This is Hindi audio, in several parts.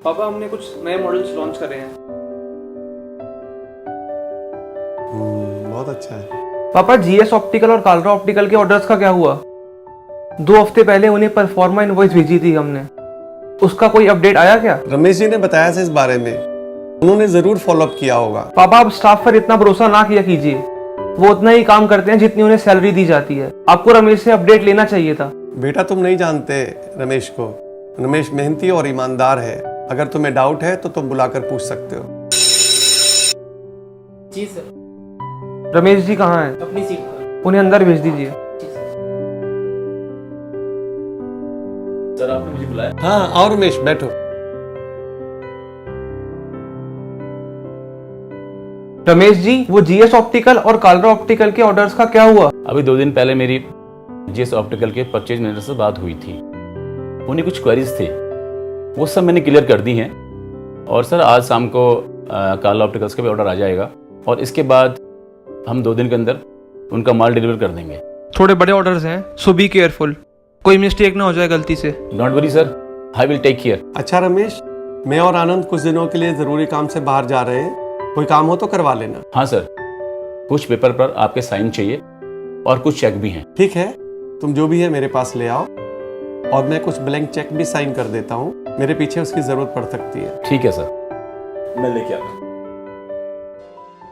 पापा हमने कुछ नए मॉडल्स लॉन्च करे हैं। बहुत अच्छा है। पापा जीएस ऑप्टिकल और कालरा ऑप्टिकल के ऑर्डर्स का क्या हुआ? 2 हफ्ते पहले उन्हें परफॉर्मा इनवॉइस भेजी थी हमने, उसका कोई अपडेट आया क्या? रमेश जी ने बताया था इस बारे में, उन्होंने जरूर फॉलोअप किया होगा। पापा आप स्टाफ पर इतना भरोसा ना किया कीजिए, वो उतना ही काम करते हैं जितनी उन्हें सैलरी दी जाती है। आपको रमेश से अपडेट लेना चाहिए था। बेटा तुम नहीं जानते रमेश को, रमेश मेहनती और ईमानदार है। अगर तुम्हें डाउट है तो तुम बुलाकर पूछ सकते हो। जी सर। रमेश जी कहाँ हैं? अपनी सीट पर। उन्हें अंदर भेज दीजिए। सर आपने मुझे बुलाया? हाँ आओ रमेश बैठो। रमेश जी वो जीएस ऑप्टिकल और कालरा ऑप्टिकल के ऑर्डर्स का क्या हुआ? अभी 2 दिन पहले मेरी जीएस ऑप्टिकल के परचेज मैनेजर से बात हुई थी। उन्हें कुछ क्वेरीज थे, वो सब मैंने क्लियर कर दी हैं। और सर आज शाम को कालरा ऑप्टिकल्स का भी ऑर्डर आ जाएगा और इसके बाद हम 2 दिन के अंदर उनका माल डिलीवर कर देंगे। थोड़े बड़े ऑर्डर्स हैं, सो बी केयरफुल, कोई मिस्टेक ना हो जाए गलती से। Don't worry sir, I will take care. अच्छा रमेश, मैं और आनंद कुछ दिनों के लिए जरूरी काम से बाहर जा रहे हैं, कोई काम हो तो करवा लेना। हाँ सर, कुछ पेपर पर आपके साइन चाहिए और कुछ चेक भी हैं। ठीक है, तुम जो भी है मेरे पास ले आओ और मैं कुछ ब्लैंक चेक भी साइन कर देता हूँ, मेरे पीछे उसकी जरूरत पड़ सकती है। ठीक है सर, मैं लेके आता हूँ।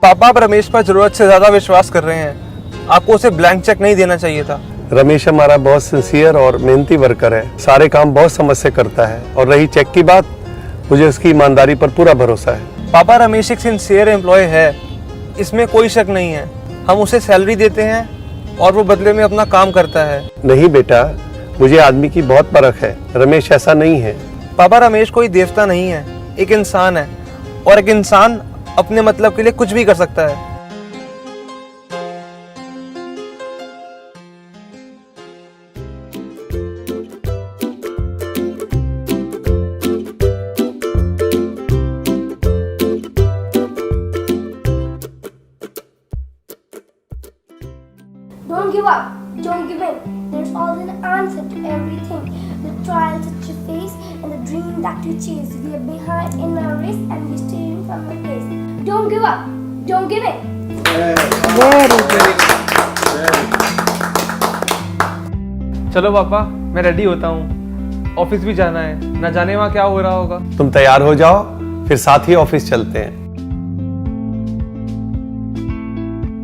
पापा आप रमेश पर जरूरत से ज्यादा विश्वास कर रहे हैं, आपको उसे ब्लैंक चेक नहीं देना चाहिए था। रमेश हमारा बहुत सिंसियर और मेहनती वर्कर है, सारे काम बहुत समझ से करता है। और रही चेक की बात, मुझे उसकी ईमानदारी पर पूरा भरोसा है। पापा रमेश एक सिंसियर एम्प्लॉय है, इसमें कोई शक नहीं है। हम उसे सैलरी देते हैं और वो बदले में अपना काम करता है। नहीं बेटा, मुझे आदमी की बहुत परख है, रमेश ऐसा नहीं है। पापा रमेश कोई देवता नहीं है, एक इंसान है और एक इंसान अपने मतलब के लिए कुछ भी कर सकता है। Don't give up. Don't give in. There's always an answer to everything. The trials that you face and the dream that you chase. We are behind in our race and we're steering from our place. Don't give up. Don't give in. चलो पापा मैं रेडी होता हूँ, ऑफिस भी जाना है, ना जाने वहाँ क्या हो रहा होगा। तुम तैयार हो जाओ, फिर साथ ही ऑफिस चलते हैं।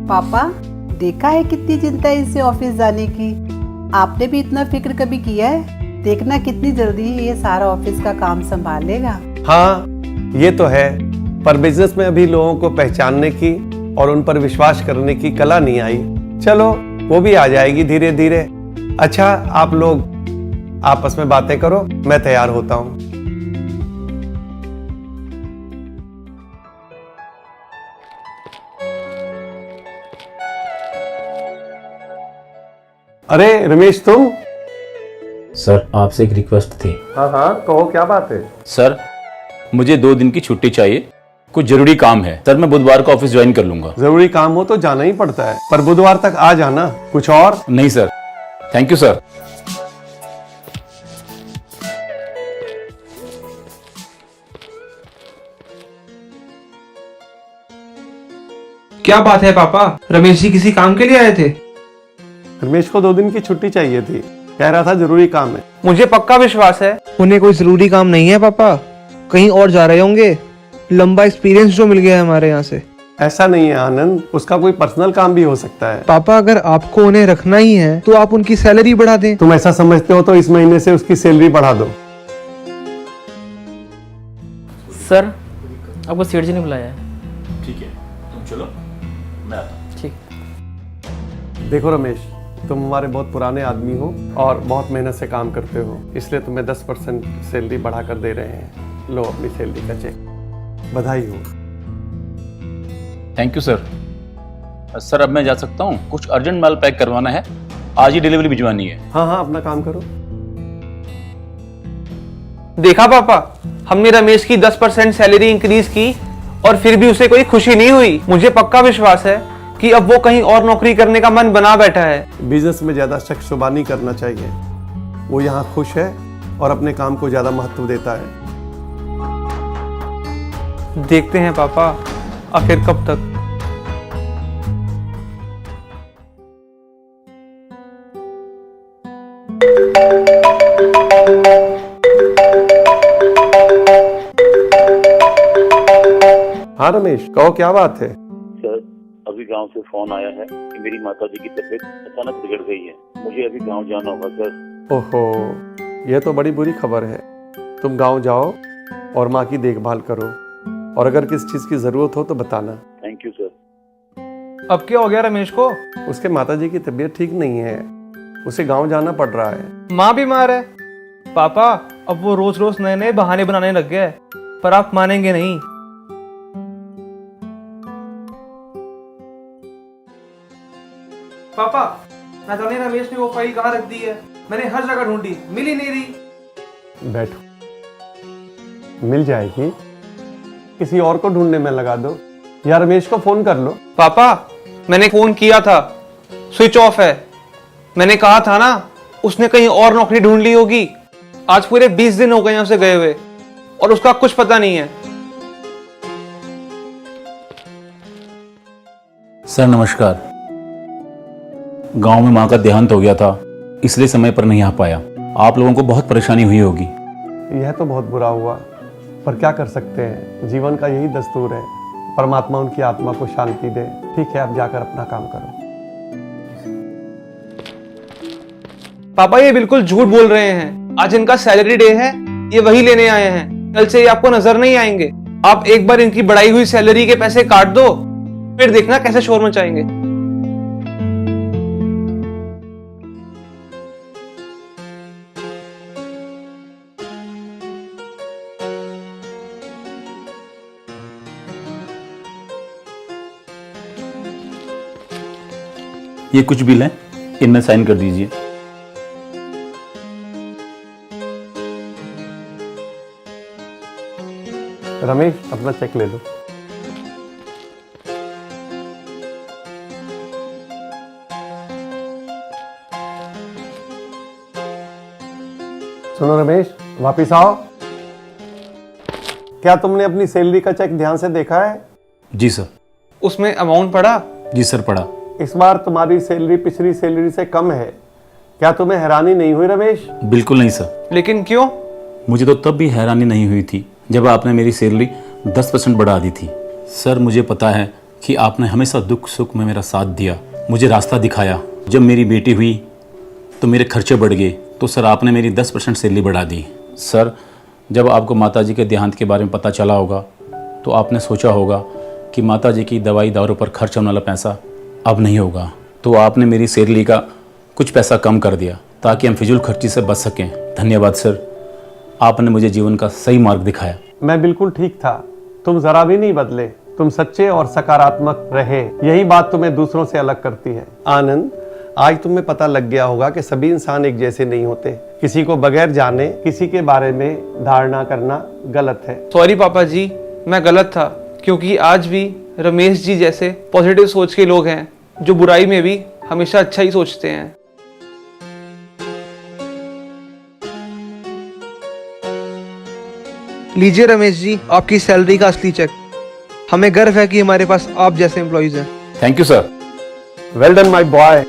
पापा देखा है कितनी चिंता है इससे ऑफिस जाने की। आपने भी इतना फिक्र कभी किया है? देखना कितनी जल्दी ये सारा ऑफिस का काम संभाल लेगा। हाँ ये तो है, पर बिजनेस में अभी लोगों को पहचानने की और उन पर विश्वास करने की कला नहीं आई। चलो वो भी आ जाएगी धीरे धीरे। अच्छा आप लोग आपस में बातें करो, मैं तैयार होता हूँ। अरे रमेश तुम? सर आपसे एक रिक्वेस्ट थी। हाँ हाँ कहो, क्या बात है? सर मुझे 2 दिन की छुट्टी चाहिए, कुछ जरूरी काम है। सर मैं बुधवार को ऑफिस ज्वाइन कर लूंगा। जरूरी काम हो तो जाना ही पड़ता है, पर बुधवार तक आ जाना। कुछ और? नहीं सर, थैंक यू सर। क्या बात है पापा, रमेश जी किसी काम के लिए आए थे? रमेश को 2 दिन की छुट्टी चाहिए थी, कह रहा था जरूरी काम है। मुझे पक्का विश्वास है उन्हें कोई जरूरी काम नहीं है पापा, कहीं और जा रहे होंगे। लंबा एक्सपीरियंस जो मिल गया है हमारे यहाँ से। ऐसा नहीं है आनंद, उसका कोई पर्सनल काम भी हो सकता है। पापा अगर आपको उन्हें रखना ही है तो आप उनकी सैलरी बढ़ा दें। तुम ऐसा समझते हो तो इस महीने से उसकी सैलरी बढ़ा दो। सर आपको सेठ जी ने बुलाया है। ठीक है तुम चलो, मैं आता हूँ। ठीक। देखो रमेश, तुम हमारे बहुत पुराने आदमी हो और बहुत मेहनत से काम करते हो, इसलिए तुम्हें 10% सैलरी बढ़ा कर दे रहे हैं। लो अपनी सैलरी का चेक, बधाई हो। Thank you sir. सर अब मैं जा सकता हूँ? कुछ अर्जेंट माल पैक करवाना है, आज ही डिलीवरी भिजवानी है। हाँ हाँ अपना काम करो। देखा पापा, हमने रमेश की 10% सैलरी इंक्रीज की और फिर भी उसे कोई खुशी नहीं हुई। मुझे पक्का विश्वास है कि अब वो कहीं और नौकरी करने का मन बना बैठा है। बिजनेस में ज्यादा शक शुबा नहीं करना चाहिए। वो यहाँ खुश है और अपने काम को ज्यादा महत्व देता है। देखते हैं पापा, आखिर कब तक। हाँ रमेश, कहो क्या बात है। सर, अभी गांव से फोन आया है कि मेरी माताजी की तबीयत अचानक बिगड़ गई है। मुझे अभी गांव जाना होगा सर। ओहो, यह तो बड़ी बुरी खबर है। तुम गांव जाओ और माँ की देखभाल करो, और अगर किस चीज की जरूरत हो तो बताना। Thank you sir. अब क्या हो गया रमेश को? उसके माताजी की तबीयत ठीक नहीं है, उसे गांव जाना पड़ रहा है। माँ बीमार है। पापा, अब वो रोज रोज नए नए बहाने बनाने लग गया है, पर आप मानेंगे नहीं। पापा, ना जाने रमेश ने वो फाइल कहाँ रख दी है। मैंने हर जगह ढूंढी, मिल ही नहीं रही। बैठो, मिल जाएगी। किसी और को ढूंढने में लगा दो, या रमेश को फोन कर लो। पापा, मैंने फोन किया था, स्विच ऑफ है। मैंने कहा था ना, उसने कहीं और नौकरी ढूंढ ली होगी। आज पूरे 20 दिन हो गए हैं उसे गए हुए, और उसका कुछ पता नहीं है। सर नमस्कार। गांव में माँ का देहांत हो गया था, इसलिए समय पर नहीं आ पाया। आप लोगों को बहुत परेशानी हुई होगी। यह तो बहुत बुरा हुआ, पर क्या कर सकते हैं, जीवन का यही दस्तूर है। परमात्मा उनकी आत्मा को शांति दे। ठीक है, अब जाकर अपना काम करो। पापा, ये बिल्कुल झूठ बोल रहे हैं। आज इनका सैलरी डे है, ये वही लेने आए हैं। कल से ये आपको नजर नहीं आएंगे। आप एक बार इनकी बढ़ाई हुई सैलरी के पैसे काट दो, फिर देखना कैसे शोर मचाएंगे। ये कुछ बिल है, इनमें साइन कर दीजिए। रमेश, अपना चेक ले लो। सुनो रमेश, वापिस आओ। क्या तुमने अपनी सैलरी का चेक ध्यान से देखा है? जी सर। उसमें अमाउंट पड़ा? जी सर, पढ़ा। इस बार तुम्हारी सैलरी पिछली सैलरी से कम है। क्या तुम्हें हैरानी नहीं हुई रमेश? बिल्कुल नहीं सर। लेकिन क्यों? मुझे तो तब भी हैरानी नहीं हुई थी जब आपने मेरी सैलरी 10% बढ़ा दी थी। सर, मुझे पता है कि आपने हमेशा दुख सुख में मेरा साथ दिया, मुझे रास्ता दिखाया। जब मेरी बेटी हुई तो मेरे खर्चे बढ़ गए, तो सर आपने मेरी 10% सैलरी बढ़ा दी। सर, जब आपको माताजी के देहांत के बारे में पता चला होगा तो आपने सोचा होगा कि माताजी की दवाई दारू पर खर्च होने वाला पैसा अब नहीं होगा, तो आपने मेरी सैलरी का कुछ पैसा कम कर दिया ताकि हम फिजूल खर्ची से बच सकें। धन्यवाद सर, आपने मुझे जीवन का सही मार्ग दिखाया। मैं बिल्कुल ठीक था, तुम जरा भी नहीं बदले। तुम सच्चे और सकारात्मक रहे, यही बात तुम्हें दूसरों से अलग करती है। आनंद, आज तुम्हें पता लग गया होगा कि सभी इंसान एक जैसे नहीं होते। किसी को बगैर जाने किसी के बारे में धारणा करना गलत है। सॉरी पापा जी, मैं गलत था, क्योंकि आज भी रमेश जी जैसे पॉजिटिव सोच के लोग हैं जो बुराई में भी हमेशा अच्छा ही सोचते हैं। लीजिए रमेश जी, आपकी सैलरी का असली चेक। हमें गर्व है कि हमारे पास आप जैसे एम्प्लॉइज हैं। Thank you sir. Well done my boy.